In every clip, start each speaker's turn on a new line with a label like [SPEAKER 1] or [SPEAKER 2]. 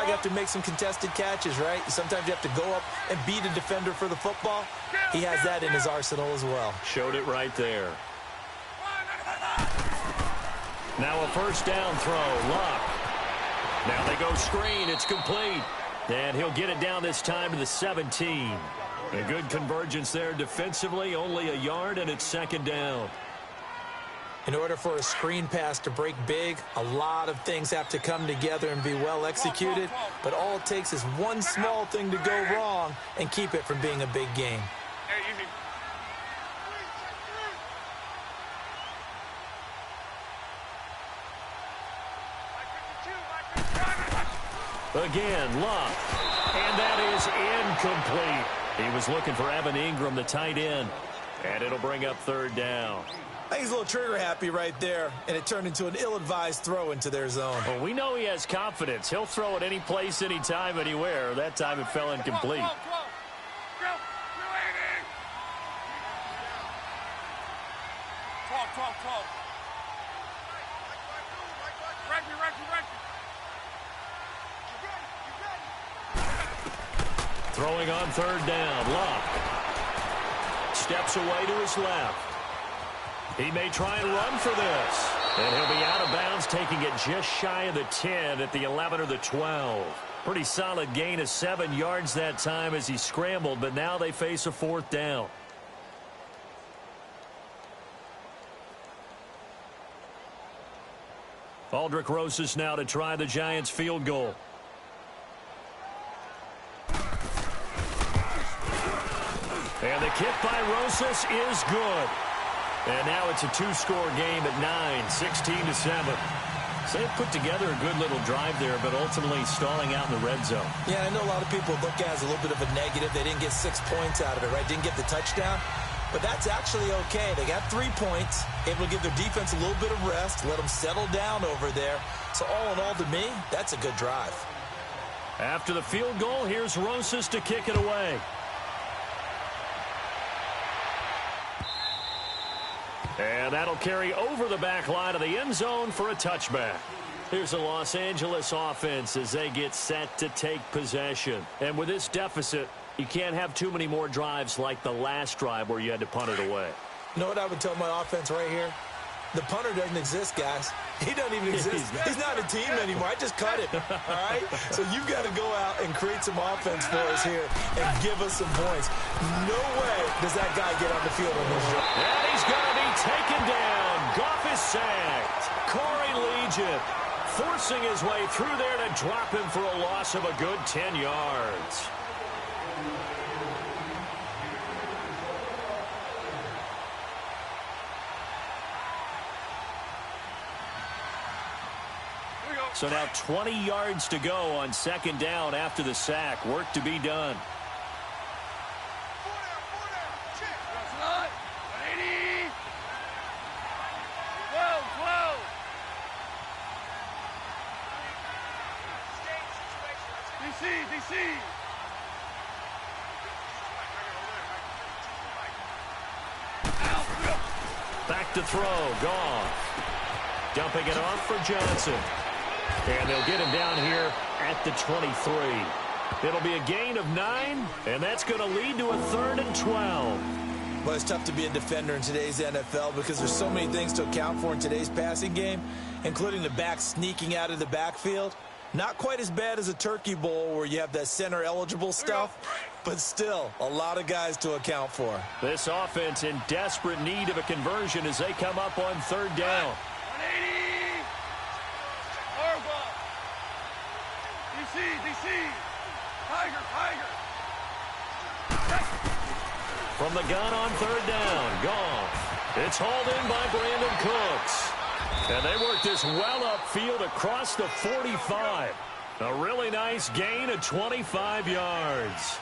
[SPEAKER 1] you have to make some contested catches, right? Sometimes you have to go up and beat a defender for the football. He has that in his arsenal as well.
[SPEAKER 2] Showed it right there. Now a first down throw. Luck. Now they go screen. It's complete. And he'll get it down this time to the 17. A good convergence there defensively. Only a yard, and it's second down.
[SPEAKER 1] In order for a screen pass to break big, a lot of things have to come together and be well executed. But all it takes is one small thing to go wrong and keep it from being a big game.
[SPEAKER 2] Again, Luck. And that is incomplete. He was looking for Evan Ingram, the tight end. And it'll bring up third down.
[SPEAKER 1] I think he's a little trigger happy right there, and it turned into an ill-advised throw into their zone.
[SPEAKER 2] Well, we know he has confidence. He'll throw it any place, anytime, anywhere. That time it fell incomplete.
[SPEAKER 3] 12.
[SPEAKER 2] Throwing on third down, Luck. Steps away to his left. He may try and run for this. And he'll be out of bounds, taking it just shy of the 10 at the 11 or the 12. Pretty solid gain of 7 yards that time as he scrambled, but now they face a fourth down. Aldrick Rosas now to try the Giants field goal. And the kick by Rosas is good. And now it's a two-score game at 9, 16-7. So they've put together a good little drive there, but ultimately stalling out in the red zone.
[SPEAKER 1] Yeah, I know a lot of people look at it as a little bit of a negative. They didn't get 6 points out of it, right? Didn't get the touchdown. But that's actually okay. They got 3 points, able to give their defense a little bit of rest, let them settle down over there. So all in all, to me, that's a good drive.
[SPEAKER 2] After the field goal, here's Rosas to kick it away. And that'll carry over the back line of the end zone for a touchback. Here's the Los Angeles offense as they get set to take possession. And with this deficit, you can't have too many more drives like the last drive where you had to punt it away.
[SPEAKER 1] You know what I would tell my offense right here? The punter doesn't exist, guys. He doesn't even exist. He's not a team anymore. I just cut it, all right? So you've got to go out and create some offense for us here and give us some points. No way does that guy get on the field on this drive.
[SPEAKER 2] And he's going to be taken down. Goff is sacked. Corey Legion forcing his way through there to drop him for a loss of a good 10 yards. So now 20 yards to go on second down after the sack. Work to be done.
[SPEAKER 3] DC.
[SPEAKER 2] Back to throw. Goff. Dumping it off for Johnson. And they'll get him down here at the 23. It'll be a gain of 9, and that's going to lead to a 3rd and 12.
[SPEAKER 1] Well, it's tough to be a defender in today's NFL because there's so many things to account for in today's passing game, including the back sneaking out of the backfield. Not quite as bad as a turkey bowl where you have that center-eligible stuff, but still a lot of guys to account for.
[SPEAKER 2] This offense in desperate need of a conversion as they come up on 3rd down.
[SPEAKER 3] 180. DC. Tiger.
[SPEAKER 2] From the gun on 3rd down, Goff. It's hauled in by Brandon Cooks. And they work this well upfield across the 45. A really nice gain of 25 yards.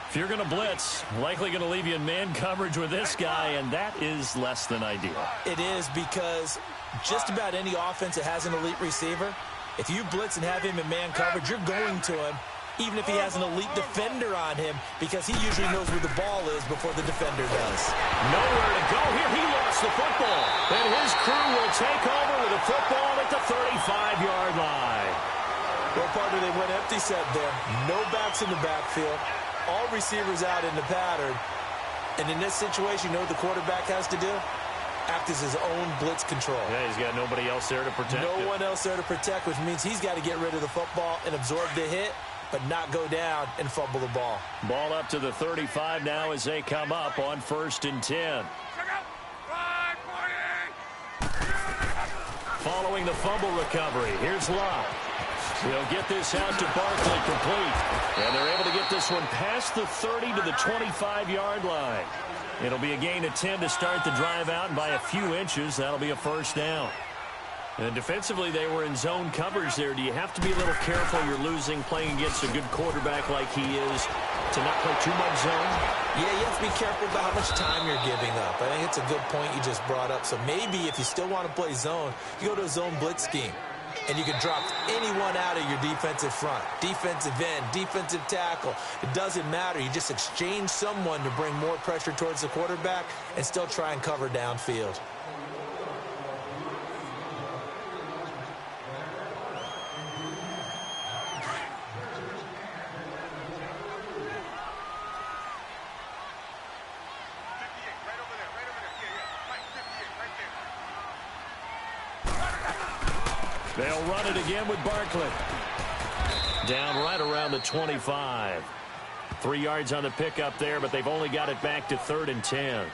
[SPEAKER 2] If you're going to blitz, likely going to leave you in man coverage with this guy, and that is less than ideal.
[SPEAKER 1] It is because just about any offense that has an elite receiver, if you blitz and have him in man coverage, you're going to him, even if he has an elite defender on him, because he usually knows where the ball is before the defender does.
[SPEAKER 2] Nowhere to go here. He lost the football. And his crew will take over with the football at the 35-yard line.
[SPEAKER 1] Well, partner, they went empty set there. No backs in the backfield. All receivers out in the pattern. And in this situation, you know what the quarterback has to do? Act as his own blitz control.
[SPEAKER 2] Yeah, he's got nobody else there to protect him.
[SPEAKER 1] No one else there to protect, which means he's got to get rid of the football and absorb the hit, but not go down and fumble the ball.
[SPEAKER 2] Ball up to the 35 now as they come up on 1st and 10. Following the fumble recovery, here's Locke. He'll get this out to Barkley complete. And they're able to get this one past the 30 to the 25-yard line. It'll be a gain of 10 to start the drive out, and by a few inches, that'll be a first down. And defensively, they were in zone coverage there. Do you have to be a little careful? You're losing playing against a good quarterback like he is to not play too much zone?
[SPEAKER 1] Yeah, you have to be careful about how much time you're giving up. I think it's a good point you just brought up. So maybe if you still want to play zone, you go to a zone blitz scheme. And you can drop anyone out of your defensive front. Defensive end, defensive tackle. It doesn't matter. You just exchange someone to bring more pressure towards the quarterback and still try and cover downfield.
[SPEAKER 2] They'll run it again with Barkley. Down right around the 25. 3 yards on the pickup there, but they've only got it back to 3rd and 10.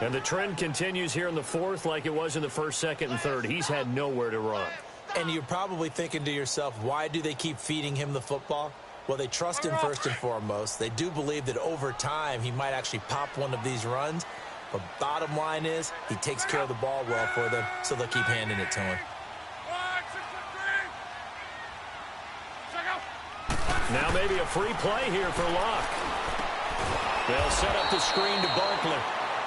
[SPEAKER 2] And the trend continues here in the 4th like it was in the 1st, 2nd, and 3rd. He's had nowhere to run.
[SPEAKER 1] And you're probably thinking to yourself, why do they keep feeding him the football? Well, they trust him first and foremost. They do believe that over time he might actually pop one of these runs. But bottom line is he takes care of the ball well for them, so they'll keep handing it to him.
[SPEAKER 2] Now maybe a free play here for Locke. They'll set up the screen to Barkley.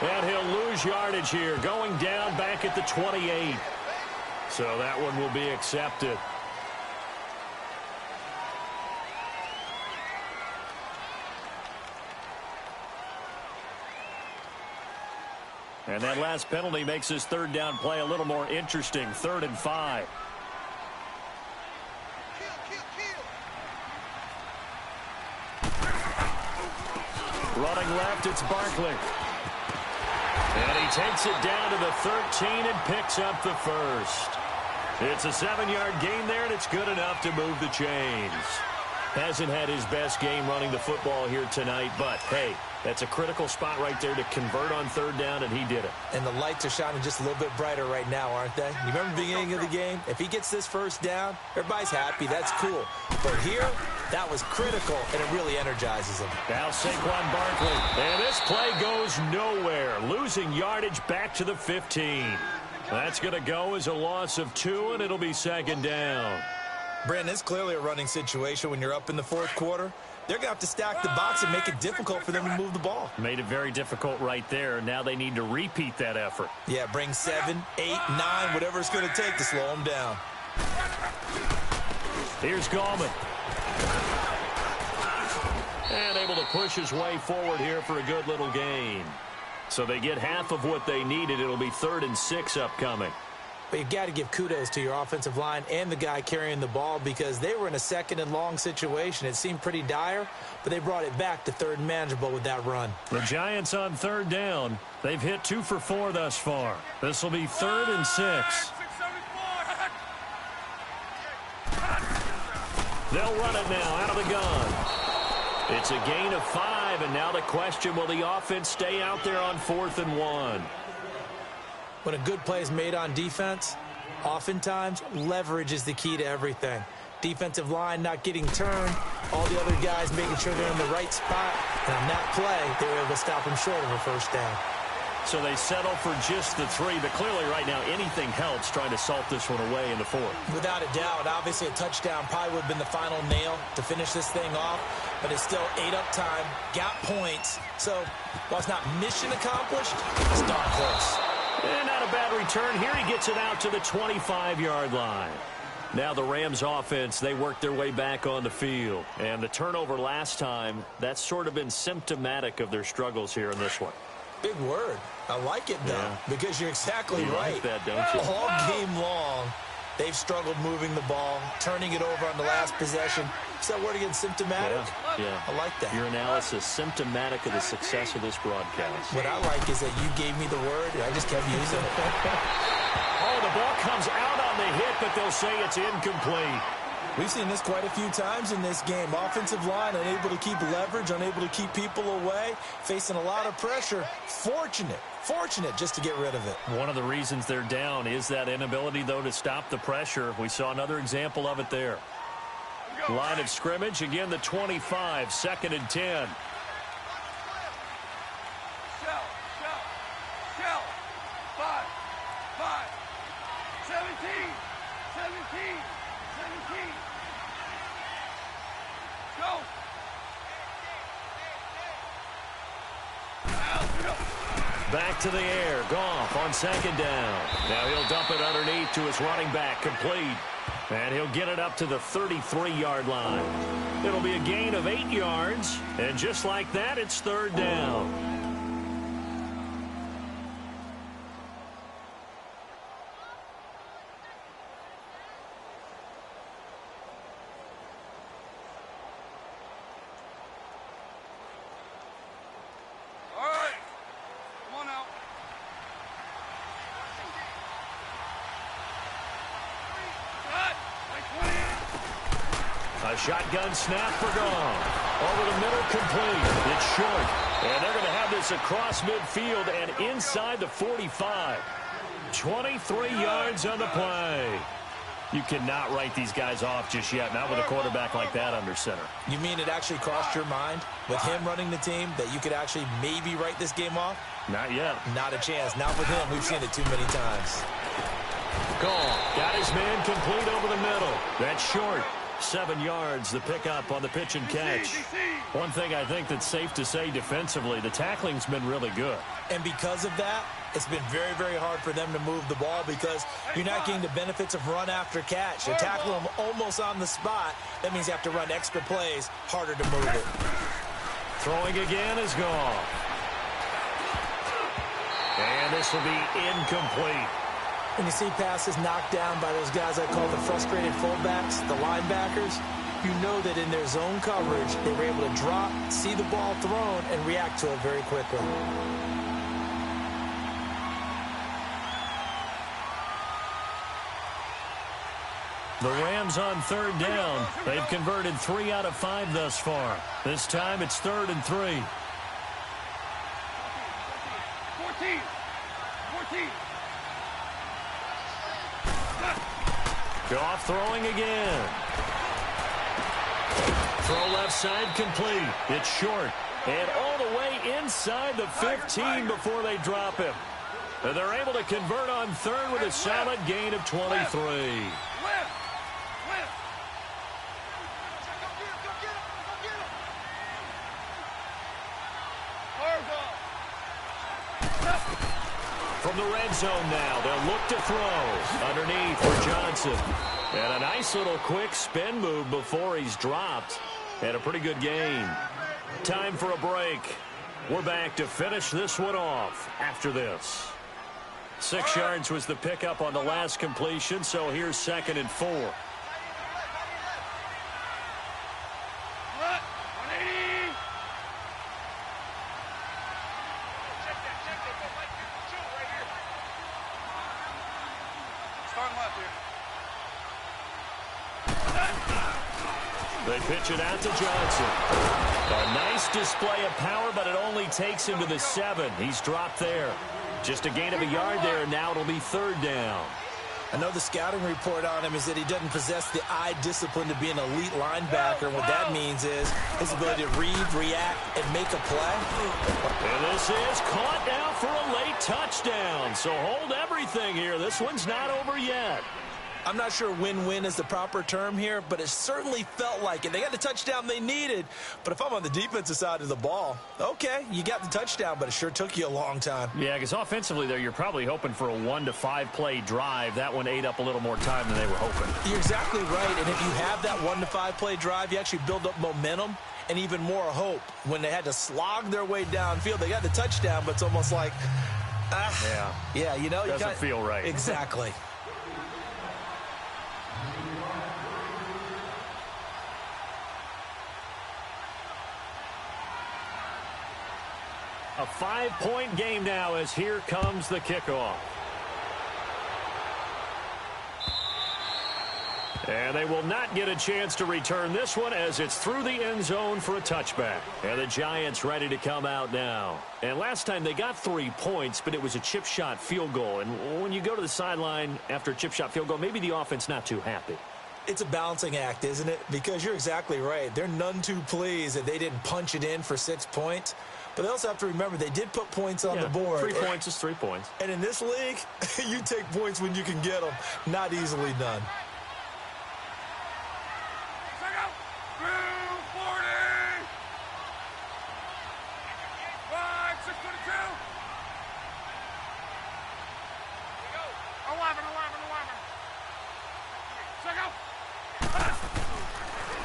[SPEAKER 2] And he'll lose yardage here, going down back at the 28. So that one will be accepted. And that last penalty makes his 3rd down play a little more interesting. 3rd and 5. Running left, it's Barkley. And he takes it down to the 13 and picks up the first. It's a 7-yard gain there, and it's good enough to move the chains. Hasn't had his best game running the football here tonight, but, hey, that's a critical spot right there to convert on 3rd down, and he did it.
[SPEAKER 1] And the lights are shining just a little bit brighter right now, aren't they? You remember the beginning of the game? If he gets this first down, everybody's happy. That's cool. But here, that was critical, and it really energizes him.
[SPEAKER 2] Now Saquon Barkley. And this play goes nowhere. Losing yardage back to the 15. That's going to go as a loss of 2, and it'll be 2nd down.
[SPEAKER 1] Brandon, it's clearly a running situation when you're up in the 4th quarter. They're going to have to stack the box and make it difficult for them to move the ball.
[SPEAKER 2] Made it very difficult right there. Now they need to repeat that effort.
[SPEAKER 1] Yeah, bring 7, 8, 9, whatever it's going to take to slow them down.
[SPEAKER 2] Here's Gallman. And able to push his way forward here for a good little gain. So they get half of what they needed. It'll be 3rd and 6 upcoming.
[SPEAKER 1] But you've got to give kudos to your offensive line and the guy carrying the ball because they were in a 2nd and long situation. It seemed pretty dire, but they brought it back to 3rd and manageable with that run.
[SPEAKER 2] The Giants on 3rd down. They've hit 2 for 4 thus far. This will be 3rd and 6. They'll run it now out of the gun. It's a gain of 5, and now the question, will the offense stay out there on 4th and 1?
[SPEAKER 1] When a good play is made on defense, oftentimes leverage is the key to everything. Defensive line not getting turned, all the other guys making sure they're in the right spot, and on that play, they were able to stop them short of a first down.
[SPEAKER 2] So they settle for just the 3, but clearly right now anything helps trying to salt this one away in the 4th.
[SPEAKER 1] Without a doubt, obviously a touchdown probably would have been the final nail to finish this thing off, but it's still 8 up time, got points. So while it's not mission accomplished, it's darn close.
[SPEAKER 2] And not a bad return. Here he gets it out to the 25-yard line. Now the Rams offense, they work their way back on the field. And the turnover last time, that's sort of been symptomatic of their struggles here in this one.
[SPEAKER 1] Big word. I like it, though, because you're exactly right.
[SPEAKER 2] Like that, don't you?
[SPEAKER 1] All game long, They've struggled moving the ball, turning it over on the last possession. Is that word again, symptomatic?
[SPEAKER 2] Yeah.
[SPEAKER 1] I like that.
[SPEAKER 2] Your analysis, symptomatic of the success of this broadcast.
[SPEAKER 1] What I like is that you gave me the word, and I just kept using it.
[SPEAKER 2] Oh, the ball comes out on the hit, but they'll say it's incomplete.
[SPEAKER 1] We've seen this quite a few times in this game. Offensive line unable to keep leverage, unable to keep people away, facing a lot of pressure. Fortunate just to get rid of it.
[SPEAKER 2] One of the reasons they're down is that inability, though, to stop the pressure. We saw another example of it there. Line of scrimmage, again, the 25, 2nd and 10.
[SPEAKER 3] Shell. 5, 17. Go.
[SPEAKER 2] Back to the air. Goff on 2nd down. Now he'll dump it underneath to his running back, complete. And he'll get it up to the 33-yard line. It'll be a gain of 8 yards. And just like that, it's 3rd down. A shotgun snap for Goff. Over the middle, complete. It's short. And they're going to have this across midfield and inside the 45. 23 yards on the play. You cannot write these guys off just yet, not with a quarterback like that under center.
[SPEAKER 1] You mean it actually crossed your mind with him running the team that you could actually maybe write this game off?
[SPEAKER 2] Not yet.
[SPEAKER 1] Not a chance. Not with him. We've seen it too many times.
[SPEAKER 2] Goff got his man complete over the middle. That's short. 7 yards, the pickup on the pitch and catch. One thing I think that's safe to say defensively, the tackling's been really good.
[SPEAKER 1] And because of that, it's been very, very hard for them to move the ball because you're not getting the benefits of run after catch. You tackle them almost on the spot. That means you have to run extra plays, harder to move it.
[SPEAKER 2] Throwing again is Goff. And this will be incomplete.
[SPEAKER 1] When you see passes knocked down by those guys I call the frustrated fullbacks, the linebackers, you know that in their zone coverage, they were able to drop, see the ball thrown, and react to it very quickly.
[SPEAKER 2] The Rams on 3rd down. They've converted 3 out of 5 thus far. This time it's 3rd and 3.
[SPEAKER 3] 14.
[SPEAKER 2] Goff throwing again. Throw left side complete. It's short. And all the way inside the 15 before they drop him. And they're able to convert on 3rd with a solid gain of 23. From the red zone now, they'll look to throw. Underneath for Johnson. And a nice little quick spin move before he's dropped. And a pretty good gain. Time for a break. We're back to finish this one off after this. 6 yards was the pickup on the last completion, so here's 2nd and 4. They pitch it out to Johnson. A nice display of power, but it only takes him to the 7. He's dropped there. Just a gain of a yard there, and now it'll be 3rd down.
[SPEAKER 1] I know the scouting report on him is that he doesn't possess the eye discipline to be an elite linebacker. And what that means is his ability to read, react, and make a play.
[SPEAKER 2] And this is caught now for a late touchdown. So hold everything here. This one's not over yet.
[SPEAKER 1] I'm not sure win-win is the proper term here, but it certainly felt like it. They got the touchdown they needed, but if I'm on the defensive side of the ball, okay, you got the touchdown, but it sure took you a long time.
[SPEAKER 2] Yeah, because offensively there, you're probably hoping for a 1 to 5 play drive. That one ate up a little more time than they were hoping.
[SPEAKER 1] You're exactly right, and if you have that 1 to 5 play drive, you actually build up momentum and even more hope. When they had to slog their way downfield, they got the touchdown, but it's almost like,
[SPEAKER 2] yeah,
[SPEAKER 1] you know,
[SPEAKER 2] doesn't feel right.
[SPEAKER 1] Exactly.
[SPEAKER 2] A 5-point game now as here comes the kickoff. And they will not get a chance to return this one as it's through the end zone for a touchback. And the Giants ready to come out now. And last time they got 3 points, but it was a chip shot field goal. And when you go to the sideline after a chip shot field goal, maybe the offense not too happy.
[SPEAKER 1] It's a balancing act, isn't it? Because you're exactly right. They're none too pleased that they didn't punch it in for 6 points. But they also have to remember they did put points on the board.
[SPEAKER 2] 3 points is 3 points.
[SPEAKER 1] And in this league, you take points when you can get them. Not easily done.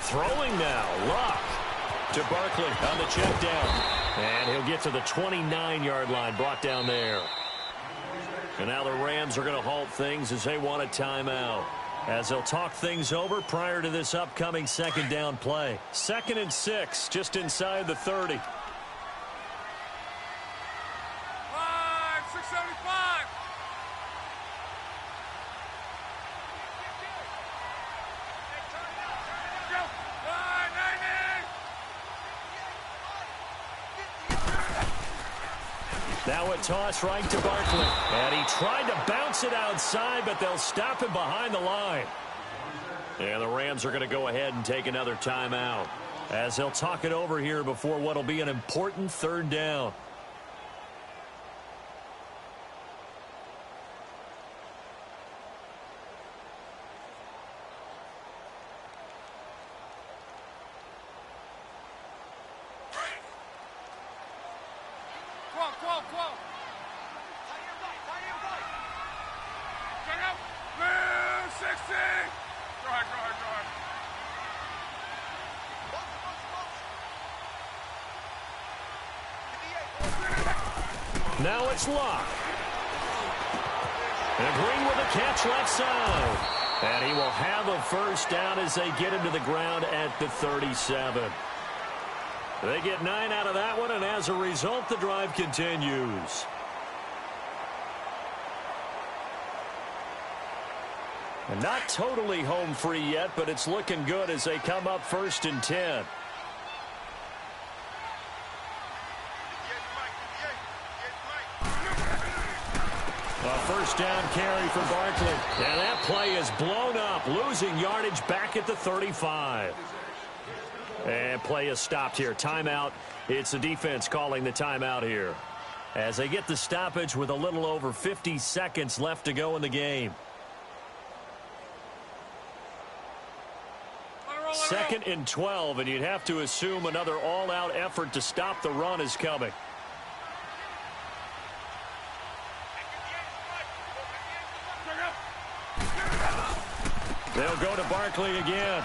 [SPEAKER 2] Throwing now, Luck to Barkley on the check down. And he'll get to the 29-yard line, brought down there. And now the Rams are going to halt things as they want a timeout. As they'll talk things over prior to this upcoming second down play. 2nd and 6, just inside the 30.
[SPEAKER 3] 675.
[SPEAKER 2] Now a toss right to Barkley. And he tried to bounce it outside, but they'll stop him behind the line. And the Rams are going to go ahead and take another timeout as they'll talk it over here before what will be an important 3rd down. Now it's Luck. And Green with a catch left side. And he will have a first down as they get him to the ground at the 37. They get 9 out of that one, and as a result, the drive continues. And not totally home free yet, but it's looking good as they come up 1st and 10. A first down carry for Barkley. And that play is blown up, losing yardage back at the 35. And play is stopped here. Timeout. It's the defense calling the timeout here as they get the stoppage with a little over 50 seconds left to go in the game. 2nd and 12, and you'd have to assume another all-out effort to stop the run is coming. They'll go to Barkley again.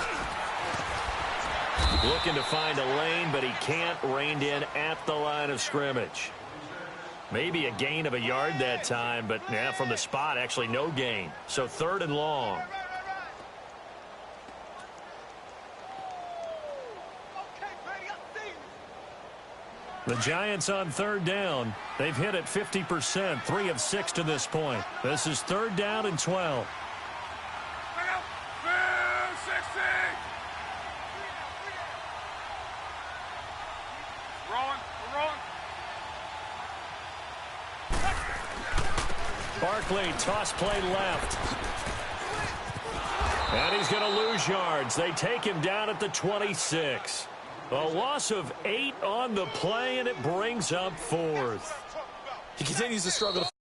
[SPEAKER 2] Looking to find a lane, but he can't. Reined in at the line of scrimmage. Maybe a gain of a yard that time, but yeah, from the spot, actually no gain. So 3rd and long. The Giants on 3rd down. They've hit it 50%, 3 of 6 to this point. This is 3rd down and 12. Barkley, toss play left. And he's going to lose yards. They take him down at the 26. A loss of 8 on the play, and it brings up 4th.
[SPEAKER 1] He continues to struggle to